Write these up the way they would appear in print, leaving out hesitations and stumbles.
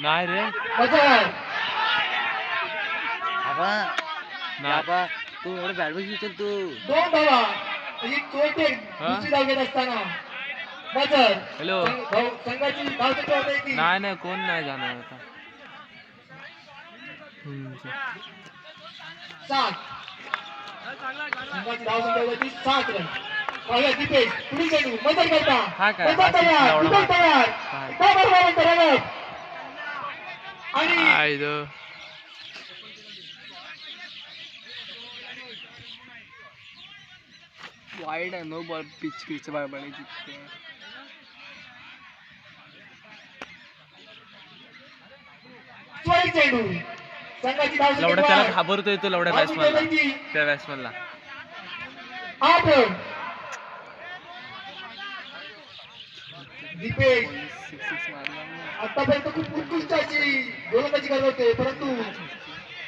नाही रे तू एवढं बॅडमिंटन विचार तू 2 धावा ही चोट दुसरी धाव घेत असताना हॅलो संघाची धाव संख्या होती नाही नाही कोण नाही जाणार आता 7 संघाची धाव संख्या होती 7 रन पाहिला दीपेश पुढील चेंडू मजर करता मजर तयार दीपेश तयार बरोबर अंतर आणि वाईड आहे नो बॉल पिच बाय जितते चेंडू संघाची धाव संख्या लवड्या त्याला घाबरतोय तो लवड्या बॅट्समनला त्या बॅट्समनला 8 रन दीपेश आतापर्यंत खूप उत्कृष्ट अशी गोलंदाजी करत होते परंतु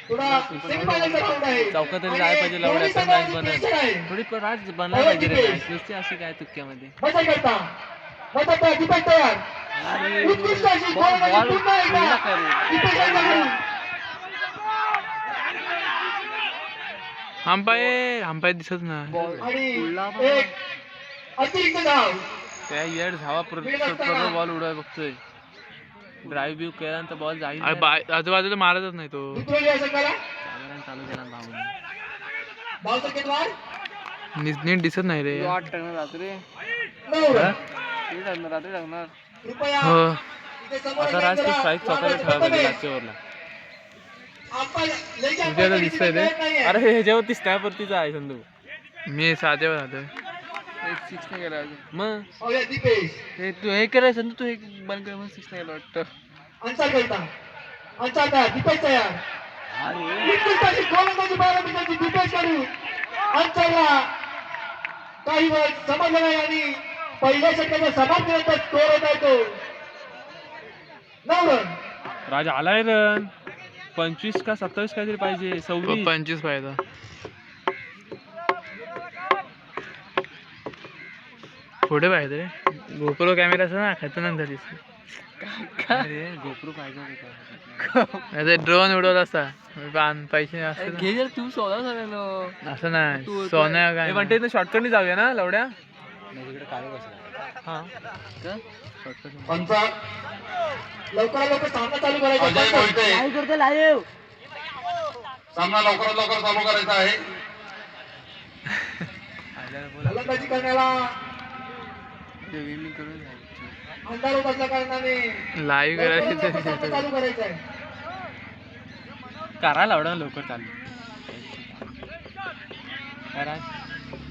थोडा सेमीफायनलचा राऊंड आहे चौका तरी जायला पाहिजे लवड्याचा मॅच बनल थोडी मॅच बनवायला पाहिजे रे मॅच नुसती अशी काय तुक्क्यामध्ये मजा करता मजा तयार दीपेश तयार उत्कृष्ट अशी गोलंदाजी पुन्हा एकदा दीपेश यांच्याकडून अंपायर दिसत नाही आणि एक अतिरिक्त धाव त्या येड धावा बॉल उडवाय बघतोय ड्राईव्ह बिव केल्यानंतर बॉल जाईल आजूबाजूला मारतच नाही तो चालू केला नीट दिसत नाही रे रात्री आता राज ते स्ट्राईक स्वतःला ठेवा पाहिजे मागच्या ओव्हरला दिसतंय रे अरे ह्याच्यावरती स्नॅप वरतीच आहे संधू मी साध्यावर राहतोय सिक्स नाही गेला मग हे तू हे करायचं संधू तू हे बंद कर मग सिक्स नाही गेला वाटतं दीपेश तयार गोलंदाजी 12 मिनिटांची दीपेश करून अंचलला काही वेळ समजलं नाही आणि पहिल्या षटकाच्या समाप्तीनंतर स्कोर होत आहे तो 9 रन राजा आलाय रन 25 का 27 काहीतरी पाहिजे 25 पाहिजे पुढे पाहिजे रे गोप्रो कॅमेराचा ना खतरनाक झालीस गोप्रो पाहिजे ड्रोन उडवत असता पैसे घे जर तू सोना झालेलो असं नाही सोन्या काय म्हणते शॉर्टकटनी जाऊया ना लवड्या हा लवकरात लवकर सामना चालू करायचा सामना लवकरात लवकर चालू करायचा आहे गोलंदाजी करण्याला अंधार होत असल्या कारणाने लाईव्ह करायचं चालू करायचं आहे करा लावडा लवकर चालू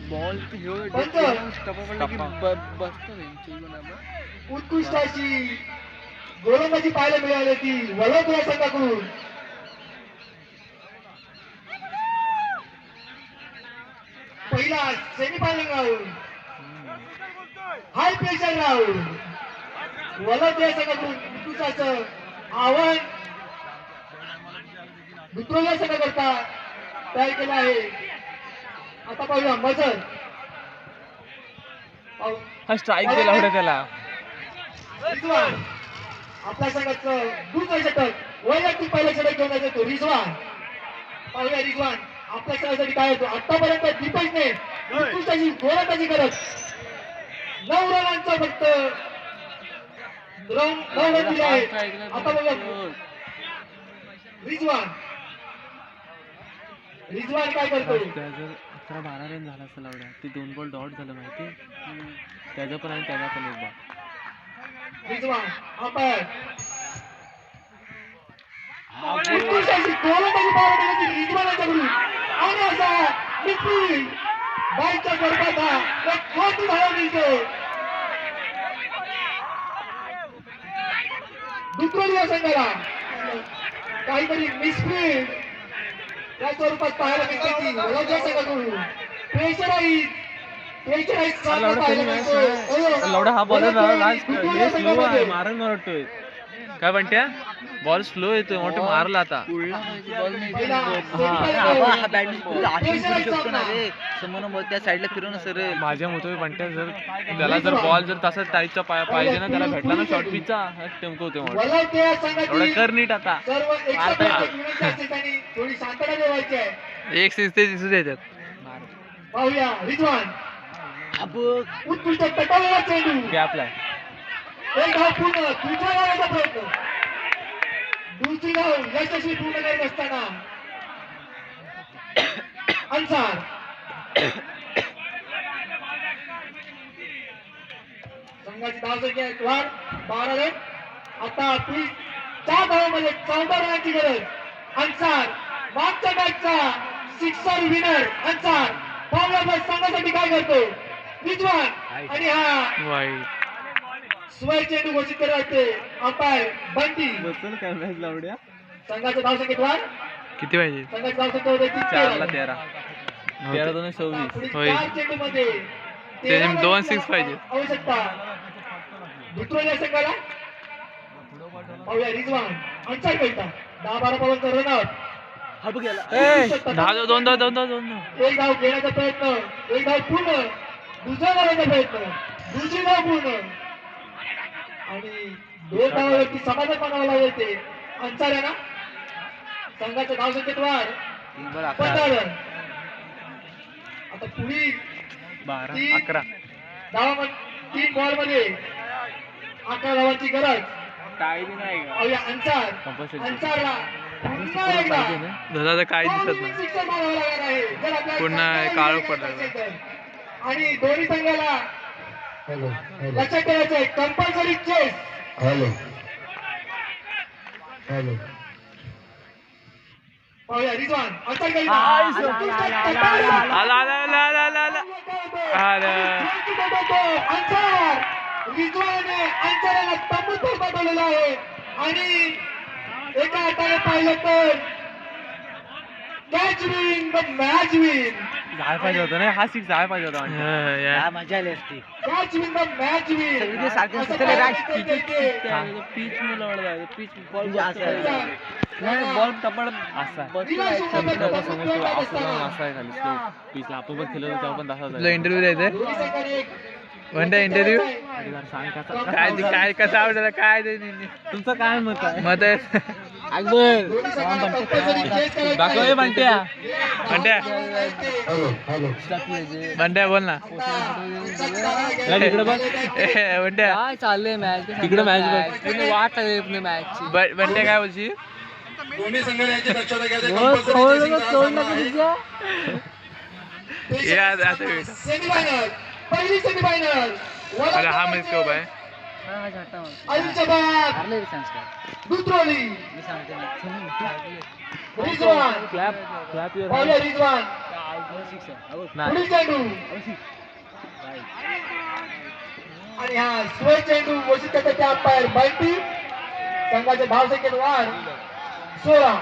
बॉल उत्कृष्ट अशी गोलंदाजी पाहायला मिळाली ती वडोदरा संघाकडून पहिला semifinal round high pressure round Vadodara संघाकडून उत्कृष्टाचं आव्हान दुसऱ्या संघाकरता तयार केलं आहे आता पाहूया मजर हा स्ट्राईक दिला होता त्याला आपल्या संघाचं दुसरं षटक वैयक्तिक पहिला षटक घेऊन येतो रिजवान पाहूया रिजवान आपल्या संघासाठी काय होतो आतापर्यंत दीपेशने उत्कृष्टाची गोलंदाजी करत 9 रनांचा फक्त 9 रन दिले आहेत आता बघा रिजवान काय करतो 11-12 रन झाला असं लावड्या ते 2 बॉल डॉट झालं माहिती त्याचं पण आणि त्याचा पण एक बॉल रिजवान अंपायर गोलंदाजी पाहायला रिजवानाच्याकडून आणि असा मिडफील्ड बाईकच्या गरबात एक मोठी धावा मिळतो दुसऱ्या संघाला काहीतरी मिसफील्ड या स्वरूपात पाहायला मिळते की वडोदरा संघाकडून प्रेशराईज लवडा हा बॉलर मारण वाटतोय काय म्हणत्या बॉल स्लो येतोय मोठे मारला आता त्या साईडला फिरवणं सर माझ्या मते म्हणत्या जर त्याला जर बॉल जर तसा टाईपचा पाहिजे ना त्याला भेटला ना शॉर्ट पिचचा टेमकवते एवढं कर नीट आता एक सिक्स ते दिसू द्यायच्यात पाहूया रिजवान उत्कृष्ट तटवलेला चेंडू गॅपला एक धाव पूर्ण दुसऱ्या धावाचा प्रयत्न दुसरी धाव यशस्वी पूर्ण करत असताना अन्सार संघाची धावसंख्या वाढ 12 रन आता 4 धावांमध्ये 14 रनांची गरज अन्सार मागच्या बॅटचा सिक्सर विनर अन्सार पावला संघासाठी काय करतो रिजवान आणि हा वाईट स्वय चेंडू घोषित करते अंपायर बंटी संघाच्या धावसंख्येत वाढ किती पाहिजे संघाची धावसंख्या होते 4 ला 13 2 26 होय चेंडूमध्ये ते 2 6 पाहिजे आवश्यकता दुसऱ्या संघाला पाहूया रिजवान अन्सार करता 10-12 बॉलचा रन आउट एक धाव घेण्याचा प्रयत्न एक धाव पूर्ण दुसऱ्या धावाचा प्रयत्न दुसरी धाव पूर्ण आणि 2 धावावरती समाधान मानावं लागेल ते अन्सार आहे ना संघाच्या धावसंख्येत वाढ 15 रन आता पुढील 11 3 बॉल मध्ये 11 धावांची गरज पाहूया अन्सार अन्सारला पुन्हा एकदा दादा काय दिसत नाही सिक्सर मारावं लागणार आहे जर आपल्याला पुन्हा काळोख पडला आणि दोन्ही संघाला लक्षात ठेवायचं आहे कंपल्सरी चेस पाहूया रिजवान अन्सार अन्सार रिजवानने अन्साराला तंबूत पाठवलेला आहे आणि एका हाताने पाहिलं तर catch win the match win जाय पाहिजे होतं ना हा सिक्स जाय पाहिजे होता मजा आली असती catch win the match win pitch मला पीच बॉल बॉल टपड असा आहे खाली स्लो पीचला आपण पण खेळलो तेव्हा पण तसाच इंटरव्ह्यू द्यायचं म्हणता इंटरव्ह्यू काय काय कसं आवडलं काय तुमचं काय मत आहे दाखव म्हणत्या म्हणत्या बोल ना म्हणत्या काय चाललंय मॅच तिकडे मॅच वाट लागली मॅच म्हणत्या काय बोलशी दोन्ही संघांची दक्षता सेमीफायनल पहिली सेमीफायनल अरे हा मैच कब आहे अलिजाबाद दुत्रोली रिजवान पाहूया रिजवान पुढील चेंडू आणि हा स्वय चेंडू घोषित करते अंपायर बंटी संघाच्या धावसंख्येत वाढ 16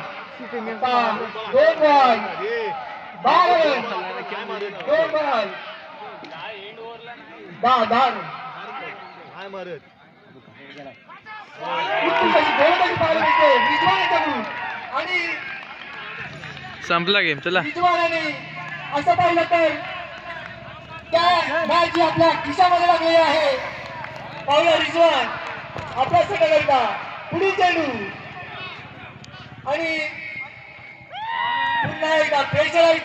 2 बॉल 12 रन 2 बॉल 10 आणि संपला गेम चला रिजवानाने असं पाहिलं तर त्या मॅच जी आपल्या खिशामध्ये लागलेली आहे पाहूया रिजवान आपल्या संघाकरिता पुढील चेंडू आणि पुन्हा एकदा प्रेशराईज